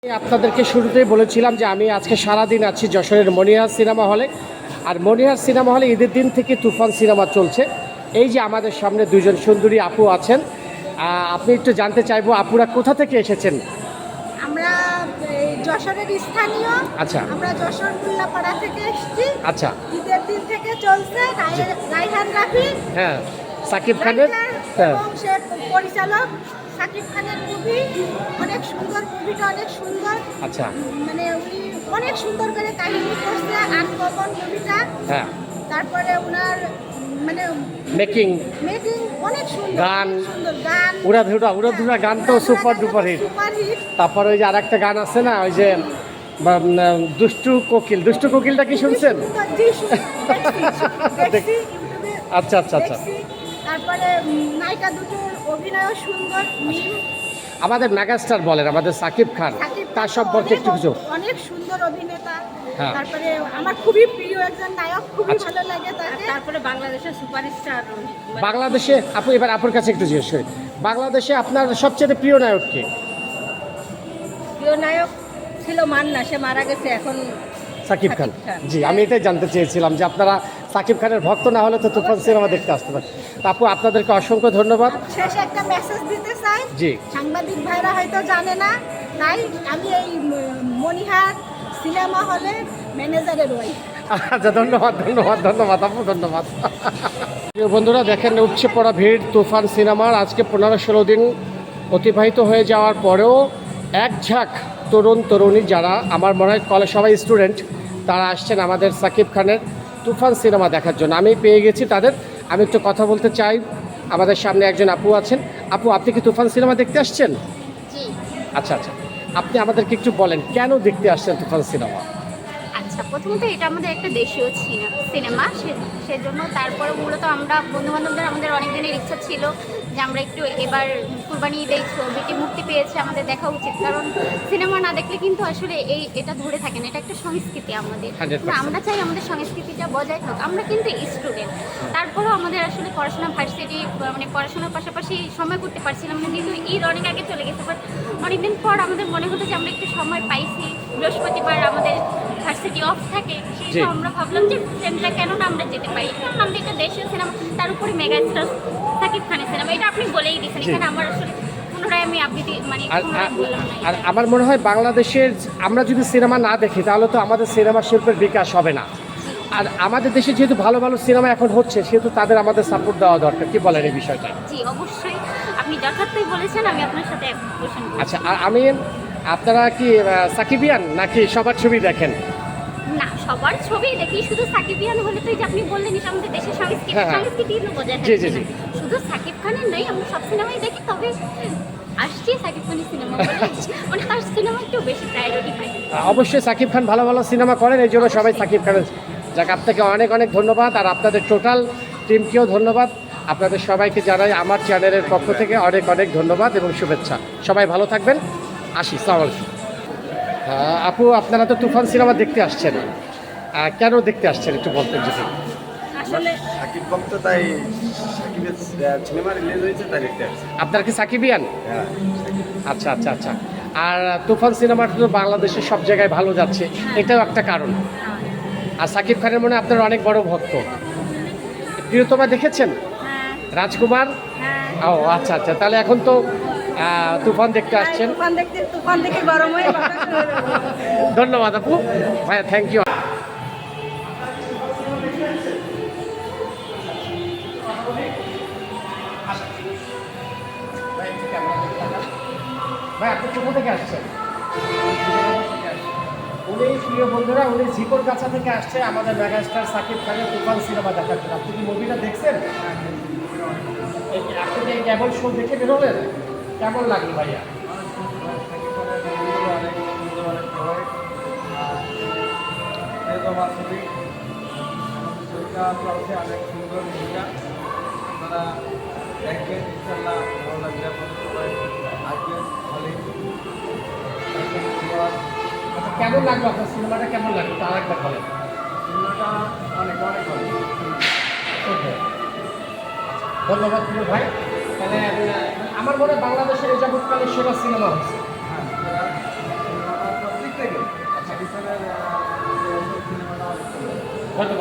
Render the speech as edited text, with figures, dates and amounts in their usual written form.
আপনাদেরকে শুরুতেই বলেছিলাম যে আমি আজকে সারাদিন আছি যশোরের মনিহার সিনেমা হলে। আর মনিহার সিনেমা হলে ঈদের দিন থেকে তুফান সিনেমা চলছে। এই যে আমাদের সামনে দুজন সুন্দরী আপু আছেন, আপনি একটু জানতে চাইবো আপুরা কোথা থেকে এসেছেন? আমরা যশোরের স্থানীয়। আচ্ছা। আমরা যশোর মোল্লাপাড়া থেকে এসেছি। আচ্ছা। ঈদের দিন থেকে চলছে রায়হান রাফি। হ্যাঁ, সাকিব খানের। হ্যাঁ, এবং সে পরিচালক সাকিব খানের মুভি। অনেক সুন্দর, মুভিটা অনেক সুন্দর। আচ্ছা। মানে উনি অনেক সুন্দর করে কাহিনী করছে আনকমন মুভিটা। হ্যাঁ, তারপরে ওনার মানে মেকিং মেকিং অনেক সুন্দর, গান, সুন্দর গান, উড়াধুরা গান তো super duper hit. Super hit. তারপর ওই যে আরেকটা গান আছে না, ওই যে দুষ্টু কোকিলটা কি শুনছেন? আচ্ছা আচ্ছা আচ্ছা। তারপরে নায়িকা দুটোর অভিনয় সুন্দর। আমাদের মেগাস্টার বলেন, আমাদের সাকিব খান, তার সম্পর্কে একটু কিছু। অনেক সুন্দর অভিনেতা। হ্যাঁ। তারপরে আমার খুবই প্রিয় একজন নায়ক, খুবই ভালো লাগে তাকে। তারপরে বাংলাদেশের সুপারস্টার। বাংলাদেশে আপু, এবার আপুর কাছে একটু জিজ্ঞেস করি, বাংলাদেশে আপনার সবচেয়ে প্রিয় নায়ক কে? প্রিয় নায়ক ছিল মান্না, সে মারা গেছে। এখন সাকিব খান। জি, আমি এটাই জানতে চেয়েছিলাম যে আপনারা সাকিব খানের ভক্ত না হলে তো তুফান সিনেমা দেখতে আসতে পারেন। আপু, আপনাদেরকে অসংখ্য ধন্যবাদ। শেষে একটা মেসেজ দিতে চাই। জি। সাংবাদিক ভাইরা হয়তো জানে না, তাই আমি এই মনিহার সিনেমা হলে ম্যানেজারের ওয়াইফ। আচ্ছা, ধন্যবাদ আপু, ধন্যবাদ। প্রিয় বন্ধুরা, দেখেন উপচে পড়া ভিড় তুফান সিনেমার। আজকে 15-16 দিন অতিবাহিত হয়ে যাওয়ার পরেও এক ঝাঁক তরুণী যারা আমার মনে হয় কলেজ সবাই স্টুডেন্ট, তারা আসছেন আমাদের সাকিব খানের তুফান সিনেমা দেখার জন্য। আমি পেয়ে গেছি তাদের, আমি একটু কথা বলতে চাই। আমাদের সামনে একজন আপু আছেন। আপু, আপনি কি তুফান সিনেমা দেখতে আসছেন? জি। আচ্ছা আচ্ছা, আপনি আমাদেরকে একটু বলেন কেন দেখতে আসছেন তুফান সিনেমা? আচ্ছা, প্রথমত এটা আমাদের একটা দেশীয় সিনেমা, সেজন্য। তারপরে মূলত আমরা বন্ধুবান্ধবদের আমাদের অনেক দিনের ইচ্ছা ছিল যে আমরা একটু এবার কুরবানি ঈদের ছবিটি মুক্তি পেয়েছে, আমাদের দেখা উচিত। কারণ সিনেমা না দেখলে কিন্তু আসলে এটা ধরে থাকে না, এটা একটা সংস্কৃতি আমাদের। 100%। আমরা চাই আমাদের সংস্কৃতিটা বজায় থাকুক। আমরা কিন্তু স্টুডেন্ট, তারপরেও আমাদের আসলে পড়াশোনা ভার্সিটি মানে পড়াশোনার পাশাপাশি সময় করতে পারছিলাম না, কিন্তু ঈদ অনেক আগে চলে গেছে। বাট অনেকদিন পর আমাদের মনে হতো যে আমরা একটু সময় পাইছি, বৃহস্পতিবার আমাদের ভার্সিটি অফ থাকে, সেই আমরা ভাবলাম যে ফ্রেন্ডরা কেন না আমরা যেতে পারি। কারণ আমরা একটা দেশীয় সিনেমা, তার উপরে মেগাস্টার সাকিব খানের সিনেমা, এটা আপনি বলেই দিয়েছেন। এখানে আমার আসলে পুনরায় আমি আবৃত্তি মানে আর আমার মনে হয় বাংলাদেশের আমরা যদি সিনেমা না দেখি তাহলে তো আমাদের সিনেমা শিল্পের বিকাশ হবে না। আর আমাদের দেশে যেহেতু ভালো ভালো সিনেমা এখন হচ্ছে, সেহেতু তাদের আমাদের সাপোর্ট দেওয়া দরকার। কি বলেন এই বিষয়টা? জি, অবশ্যই আপনি যথার্থই বলেছেন, আমি আপনার সাথে একমত পোষণ করি। আচ্ছা, আর আমি, আপনারা কি সাকিবিয়ান নাকি সবার ছবি দেখেন? না, সবার ছবি দেখি, শুধু সাকিবিয়ান হলে তো এই যে আপনি বললেন এটা আমাদের দেশের সংস্কৃতি, সংস্কৃতি কিন্তু বজায় জি, থাকবে জি, না। শুধু সাকিব খানের নয়, আমরা সব সিনেমাই দেখি, তবে আসছি সাকিব খানের সিনেমা বলে মানে তার সিনেমা একটু বেশি প্রায়োরিটি পাই। অবশ্যই সাকিব খান ভালো ভালো সিনেমা করেন, এই জন্য সবাই সাকিব খানের। যাক, আপনাকে অনেক অনেক ধন্যবাদ, আর আপনাদের টোটাল টিমকেও ধন্যবাদ। আপনাদের সবাইকে জানাই আমার চ্যানেলের পক্ষ থেকে অনেক অনেক ধন্যবাদ এবং শুভেচ্ছা। সবাই ভালো থাকবেন, আসি, সালাম আলাইকুম। আপু, আপনারা তো তুফান সিনেমা দেখতে আসছেন, কেন দেখতে আসছেন একটু বলতেন যদি? আসলে সাকিব ভক্ত, তাই সাকিবের সিনেমা রিলিজ হয়েছে তাই দেখতে আসছি। আপনার কি সাকিবিয়ান? হ্যাঁ। আচ্ছা আচ্ছা আচ্ছা। আর তুফান সিনেমাটা তো বাংলাদেশের সব জায়গায় ভালো যাচ্ছে, এটাও একটা কারণ। আর সাকিব খানের মনে হয় আপনার অনেক বড় ভক্ত। প্রিয়তমা দেখেছেন? হ্যাঁ, রাজকুমার? হ্যাঁ। ও আচ্ছা আচ্ছা, তাহলে এখন তো তুফান দেখতে আসছেন। তুফান দেখে গরম হয়ে বাতাস হয়ে যাবে। ধন্যবাদ আপু, ভাইয়া, থ্যাংক ইউ। ভাই, আপনি কোথা থেকে আসছেন? উনি, প্রিয় বন্ধুরা, উনি ঝিকর গাছা থেকে আসছে আমাদের মেগাস্টার সাকিব খানের তুফান সিনেমা দেখার জন্য। আপনি কি মুভিটা দেখছেন? আপনি যে কেবল শো দেখে বেরোলেন, কেমন লাগলো ভাইয়া? অনেক সুন্দর ভূমিকা, আপনারা দেখবেন, ইনশাল্লাহ ভালো লাগবে। আপনাদের সবাই আসবেন হলে। আচ্ছা, কেমন লাগলো আপনার সিনেমাটা, কেমন লাগলো তার একবার বলেন। সিনেমাটা অনেক অনেক ভালো। ধন্যবাদ প্রিয় ভাই। তাহলে আমার মনে হয় বাংলাদেশের এই যাবৎকালের সেরা সিনেমা হয়েছে। হ্যাঁ, ধন্যবাদ।